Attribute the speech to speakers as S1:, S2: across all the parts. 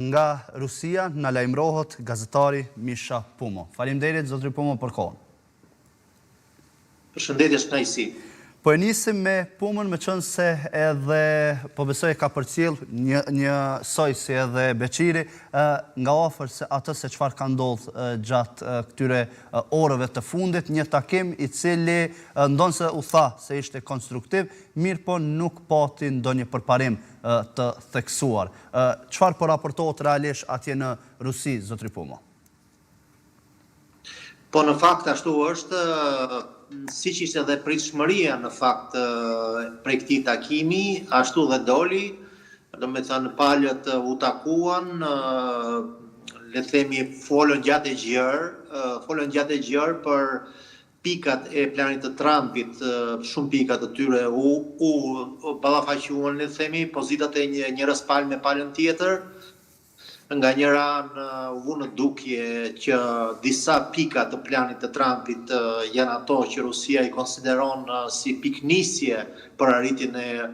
S1: Nga Rusia në lajmërohet gazetari Misha Pumo. Faleminderit zotri Pumo për kohën.
S2: Përshëndetje shkënaqësi.
S1: Po e nisim me Pumën, me qënë se edhe po besoj ka përcjell një soj si edhe Beqiri nga afër se atë se çfarë ka ndodhur gjatë këtyre orëve të fundit, një takim i cili ndonse u tha se ishte konstruktiv, mirë po nuk pati ndonjë përparim të theksuar. Çfarë po raportohet realisht atje në Rusi, zotri Pumo?
S2: Po në fakt ashtu është, siç ishte edhe pritshmëria në fakt prej këtij takimi, ashtu dhe doli, domethënë palët u takuan, le të themi folën gjatë e gjerë për pikat e planit të Trumpit, shumë pikat të tyre u ballafaquan, le të themi, pozitat e njërës palë me palën tjetër. Nga njëra anë u vu në dukje që disa pika të planit të Trumpit janë ato që Rusia i konsideron si piknisje për arritjen e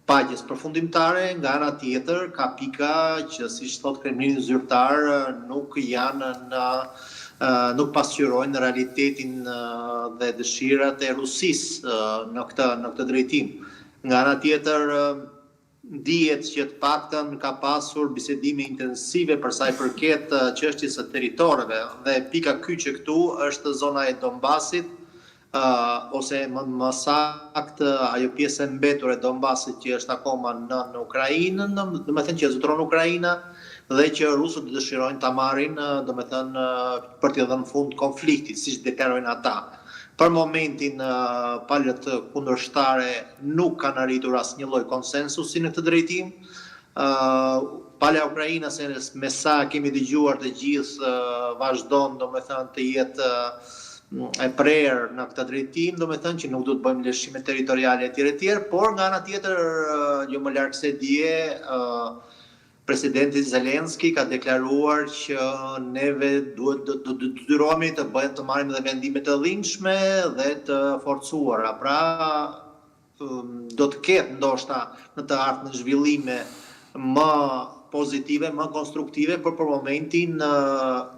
S2: paqes përfundimtare, nga ana tjetër ka pika që siç thot Kremlini zyrtar nuk pasqyrojnë realitetin dhe dëshirat e Rusisë në këtë drejtim. Nga ana tjetër dihet që të paktën ka pasur bisedime intensive për sa i përket çështjes së territoreve dhe pika kyçe këtu është zona e Donbasit, ose më saktë ajo pjesë e mbetur e Donbasit që është akoma në Ukrainë, domethënë që zotron Ukraina dhe që rusët dëshirojnë ta marrin, domethënë për t'i dhënë fund konfliktit, siç deklarojnë ata. Për momentin, palët kundërshtare nuk kanë arritur asnjë lloj konsensusi në këtë drejtim. Pala ukrainase, me sa kemi dëgjuar të gjithë, vazhdon domethënë të jetë e prerë në këtë drejtim, domethënë që nuk duhet bëjmë lëshime territoriale etj, por nga ana tjetër, jo më larg se dje, Presidenti Zelenski ka deklaruar që neve duhet të detyrohemi të marrim dhe vendime të dhimbshme dhe të forcuara. Pra do të ketë ndoshta në të ardhmen zhvillime më pozitive, më konstruktive, por për momentin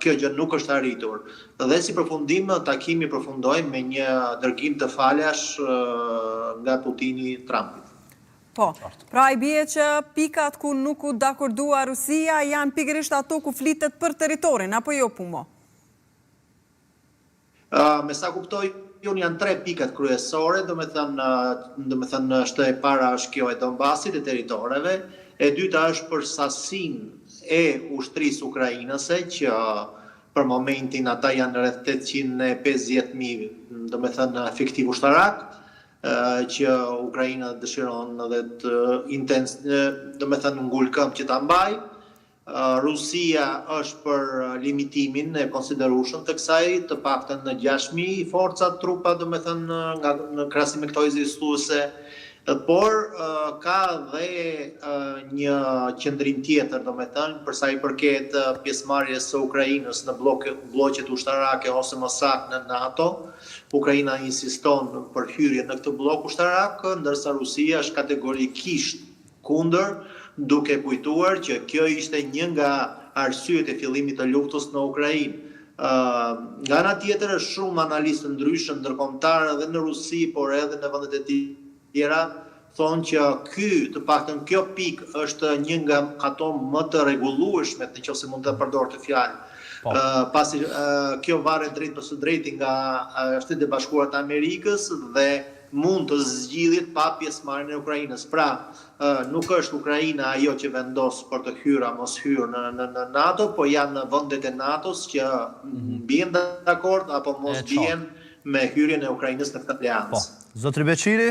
S2: kjo gjë nuk është arritur. Dhe si përfundim, takimi përfundoi me një dërgim të falash nga Putini Trumpit.
S3: Po, pra i bie që pikat ku nuk u dakordua Rusia janë pikërisht ato ku flitet për territorin, apo jo, Pumo?
S2: Me sa kuptoj, janë 3 pikat kryesore, domethënë është e para është kjo e Donbasit, e territoreve, e dyta është për sasinë e ushtrisë ukrainase, që për momentin ata janë rreth 850.000, domethënë efektiv ushtarak, që Ukraina dëshiron dhe domethënë ngul këmbë që ta mbaj. Rusia është për limitimin e konsiderueshëm të kësaj, të paktën në 6.000 forca trupa, domethënë në krahasim me këto ekzistuese, por ka dhe një qendrim tjetër, domethënë për sa i përket pjesëmarrjes së Ukrainës në bloqet ushtarake ose më saktë në NATO. Ukraina insiston për hyrje në këtë blok ushtarak, ndërsa Rusia është kategorikisht kundër, duke kujtuar që kjo ishte një nga arsyet e fillimit të luftës në Ukrainë. Nga ana tjetër, shumë analistë ndryshëm ndërkombëtarë edhe në Rusi, por edhe në vendet e tjera, thonë që të paktën kjo pikë është një nga ato më të rregullueshme, nëse mund të përdor të fjalë. Pasi kjo varet drejt për së drejti nga Shtetet e Bashkuara të Amerikës dhe mund të zgjidhet pa pjesëmarrjen e Ukrainës. Pra, nuk është Ukraina ajo që vendos për të hyrë apo mos hyrë në NATO, po janë vendet e NATO-s që bien dakord apo mos bien me hyrjen e Ukrainës në këtë aleancë.
S1: Zotri Beqiri,